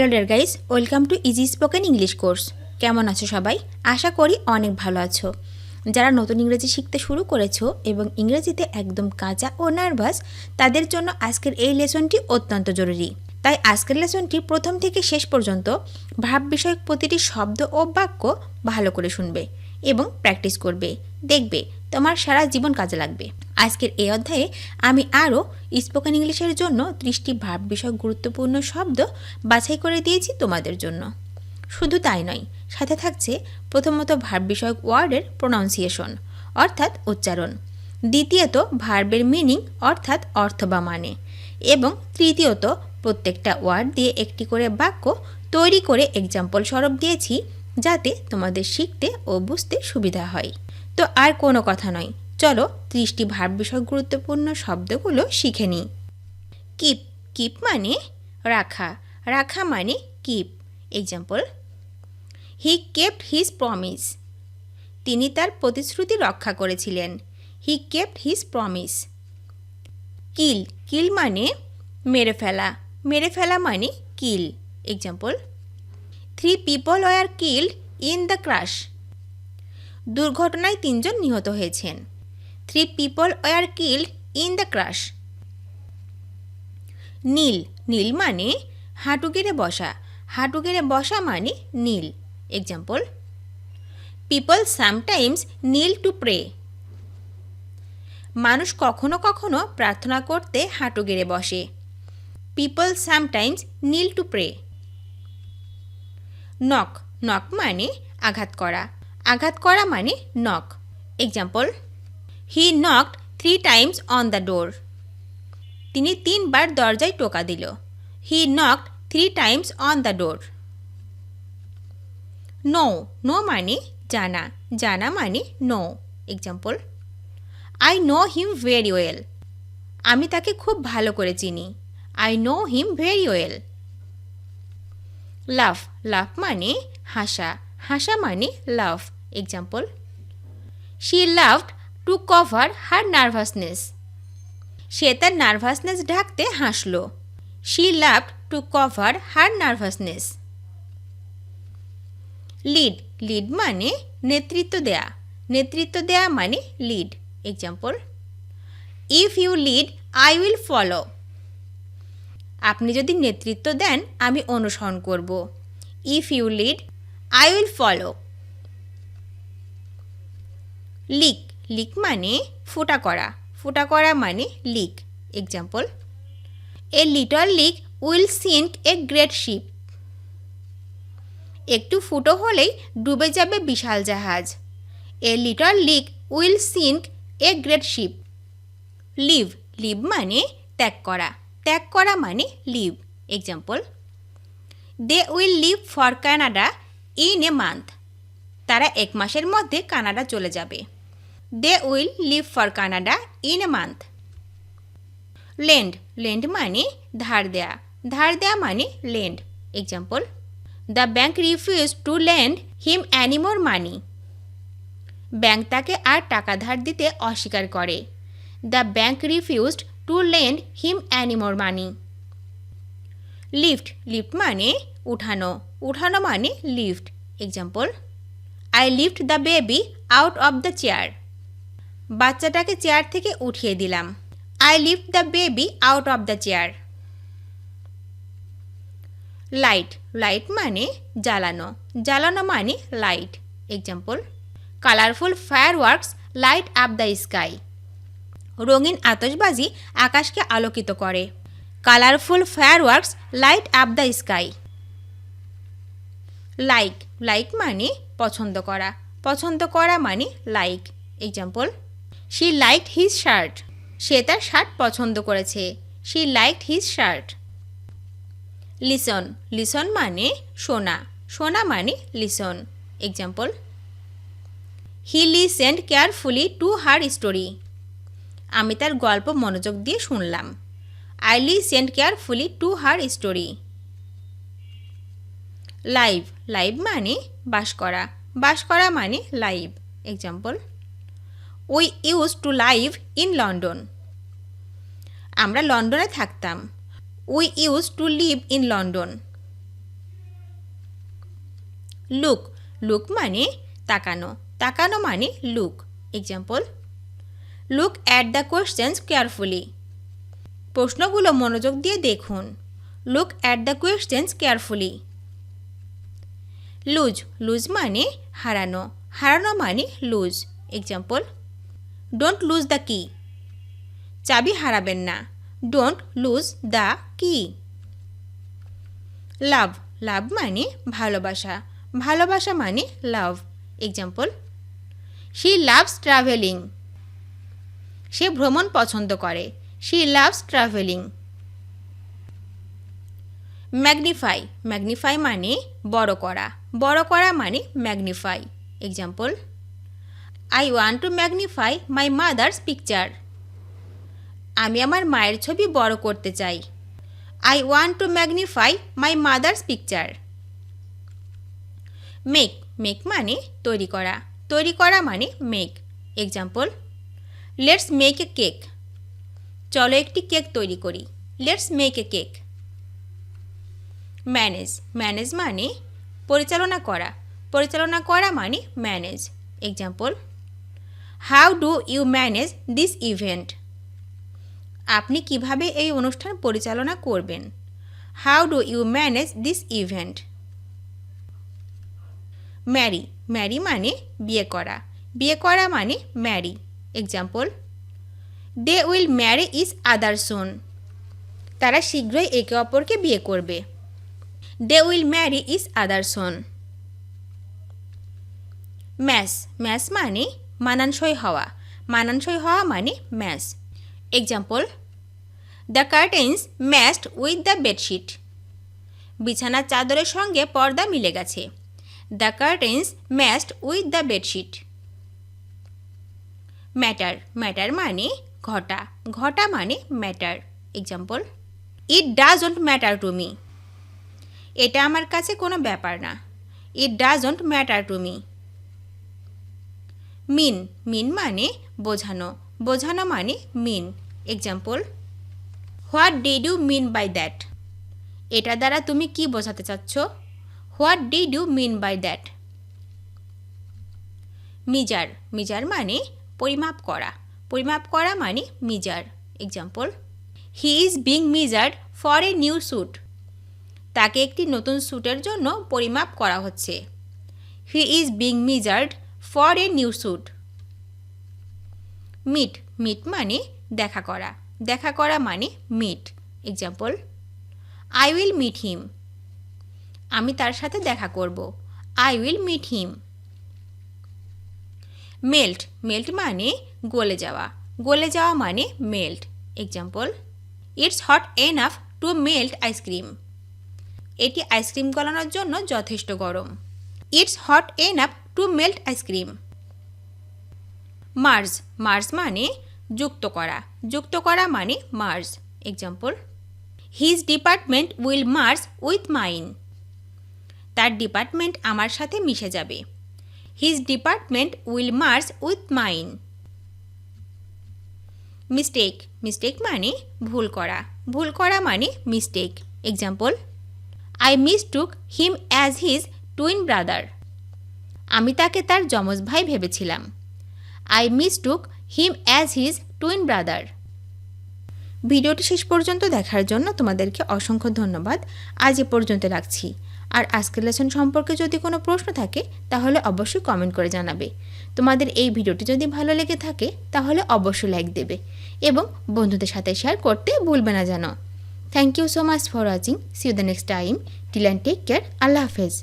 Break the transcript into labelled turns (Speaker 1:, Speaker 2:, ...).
Speaker 1: Hello dear guys, welcome to easy spoken English course. কেমন আছো সবাই? আশা করি অনেক ভালো আছো। যারা নতুন ইংরেজি শিখতে শুরু করেছো এবং ইংরেজিতে একদম কাঁচা ও নার্ভাস, তাদের জন্য আজকের এই লেসনটি অত্যন্ত জরুরি। তাই আজকের লেসনটি প্রথম থেকে শেষ পর্যন্ত ভাব বিষয়ক প্রতিটি শব্দ ও বাক্য ভালো করে শুনবে এবং প্র্যাকটিস করবে। দেখবে তোমার সারা জীবন কাজে লাগবে। আজকের এই অধ্যায়ে আমি আরও স্পোকেন ইংলিশের জন্য 30টি ভাব বিষয়ক গুরুত্বপূর্ণ শব্দ বাছাই করে দিয়েছি তোমাদের জন্য। শুধু তাই নয়, সাথে থাকছে প্রথমত ভার্ব বিষয়ক ওয়ার্ডের প্রোনাউন্সিয়েশন অর্থাৎ উচ্চারণ, দ্বিতীয়ত ভার্বের মিনিং অর্থাৎ অর্থ বা মানে, এবং তৃতীয়ত প্রত্যেকটা ওয়ার্ড দিয়ে একটি করে বাক্য তৈরি করে এক্সাম্পল স্বরূপ দিয়েছি, যাতে তোমাদের শিখতে ও বুঝতে সুবিধা হয়। তো আর কোনো কথা নয়, চলো 30টি ভার্ব বিষয়ক গুরুত্বপূর্ণ শব্দগুলো শিখে নিই। কিপ, কিপ মানে রাখা, রাখা মানে keep. Example: he kept his promise, তিনি তার প্রতিশ্রুতি রক্ষা করেছিলেন। He kept his promise. Kill, kill মানে মেরে ফেলা, মেরে ফেলা মানে kill. Example: 3 people were killed in the crash, দুর্ঘটনায় 3 জন নিহত হয়েছেন। 3 people were killed in the crash. নীল, নীল মানে হাঁটু গেড়ে বসা, হাঁটু গেড়ে বসা মানে kneel. Example: people sometimes kneel to pray, মানুষ কখনো কখনো প্রার্থনা করতে হাঁটু গেড়ে বসে। people sometimes kneel to pray. Knock, knock মানে আঘাত করা, আঘাত করা মানে knock. Example: he knocked 3 times on the door, তিনি 3 বার দরজায় টোকা দিল। He knocked 3 times on the door. Know, know মানে জানা, জানা মানে know. Example: I know him very well, আমি তাকে খুব ভালো করে চিনি। I know him very well. Laugh, laugh মানে হাসা, হাসা মানে laugh. Example: she laughed to cover her nervousness, সে তার নার্ভাসনেস ঢাকতে হাসল। She laughed to cover her nervousness. Lead, lead মানে নেতৃত্ব দেয়া, নেতৃত্ব দেয়া মানে lead. Example: if you lead I will follow, আপনি যদি নেতৃত্ব দেন আমি অনুসরণ করব। If you lead I will follow. Leak, leak মানে ফুটা করা, ফুটা করা মানে leak. Example: a little leak will sink a great ship, একটু ফুটো হলেই ডুবে যাবে বিশাল জাহাজ। A little leak will sink a great ship. Leave, leave মানে ত্যাগ করা, ত্যাগ করা মানে leave. Example: they will leave for Canada in a month, তারা 1 মাসের মধ্যে কানাডা চলে যাবে। They will leave for Canada in a month. Lend, lend মানে ধার দেয়া, ধার দেয়া মানে lend. Example: the bank refuse to lend him any more money, bank তাকে আর টাকা ধার দিতে অস্বীকার করে। The bank refused to lend him any more money. Lift, lift মানে উঠানো, উঠানো মানে lift. Example: I lift the baby out of the chair, বাচ্চাটাকে চেয়ার থেকে উঠিয়ে দিলাম। I lift the baby out of the chair. Light, light মানে জ্বালানো, জ্বালানো মানে light. Example: colourful fireworks light up the sky, রঙিন আতশবাজি আকাশকে আলোকিত করে। Colourful fireworks light up the sky. Like, like মানে পছন্দ করা, পছন্দ করা মানে like. Example: she liked his shirt, সে তার শার্ট পছন্দ করেছে। She liked his shirt. Listen, listen মানে শোনা, শোনা মানে listen. Example: he listened carefully to her story, আমি তার গল্প মনোযোগ দিয়ে শুনলাম। I listened carefully to her story. Live, live মানে বাস করা, বাস করা মানে live. Example: we use to live in London, আমরা লন্ডনে থাকতাম। We use to live in London. Look look মানে তাকানো তাকানো মানে look example look at the questions carefully প্রশ্নগুলো মনোযোগ দিয়ে দেখুন look at the questions carefully lose lose মানে হারানো হারানো মানে lose example don't lose the কি চাবি হারাবেন না ডোন্ট লুজ দ্য কি লাভ লাভ মানে ভালোবাসা ভালোবাসা মানে লাভ এক্সাম্পল শি লাভস ট্রাভেলিং সে ভ্রমণ পছন্দ করে she loves travelling magnify magnify মানে বড় করা মানে magnify example I want to magnify my mother's picture আমি আমার মায়ের ছবি বড় করতে চাই I want to magnify my mother's picture make make মানে তৈরি করা মানে make example let's make a cake চলো একটি কেক তৈরি করি let's make a cake manage manage মানে পরিচালনা করা মানে manage example how do you manage this event আপনি কিভাবে এই অনুষ্ঠান পরিচালনা করবেন how do you manage this event marry marry মানে বিয়ে করা মানে marry example they will marry each other soon তারা শীঘ্রই একে অপরকে বিয়ে করবে they will marry each other soon match match মানে মানানসই হওয়া মানে match example the curtains matched with the bedsheet বিছানার চাদরের সঙ্গে পর্দা মিলে গেছে the curtains matched with the bedsheet matter matter মানে ঘটা মানে matter example it doesn't matter to me এটা আমার কাছে কোনো ব্যাপার না it doesn't matter to me mean mean মানে বোঝানো মানে mean example what did you mean by that এটা দ্বারা তুমি কি বোঝাতে চাচ্ছ what did you mean by that measure measure মানে পরিমাপ করা মানে measure example he is being measured for a new suit তাকে একটি নতুন স্যুটের জন্য পরিমাপ করা হচ্ছে he is being measured for a new suit meet meet মানে দেখা করা মানে meet example I will meet him আমি তার সাথে দেখা করব I will meet him melt melt মানে গলে যাওয়া মানে melt example it's hot enough to melt ice cream এটি আইসক্রিম গলানোর জন্য যথেষ্ট গরম it's hot enough to melt ice cream merge merge মানে যুক্ত করা মানে merge example his department will merge with mine তার ডিপার্টমেন্ট আমার সাথে মিশে যাবে his department will merge with mine mistake মানে ভুল করা মানে mistake example I mistook him as his twin brother আমি তাকে তার যমজ ভাই ভেবেছিলাম I mistook him as his twin brother ভিডিওটি শেষ পর্যন্ত দেখার জন্য তোমাদেরকে অসংখ্য ধন্যবাদ আজ এ পর্যন্ত রাখছি আর আজকের লেসন সম্পর্কে যদি কোনো প্রশ্ন থাকে তাহলে অবশ্যই কমেন্ট করে জানাবে তোমাদের এই ভিডিওটি যদি ভালো লেগে থাকে তাহলে অবশ্যই লাইক দেবে এবং বন্ধুদের সাথে শেয়ার করতে ভুলবে না যেন thank you so much for watching see you the next time till and take care আল্লাহ হাফেজ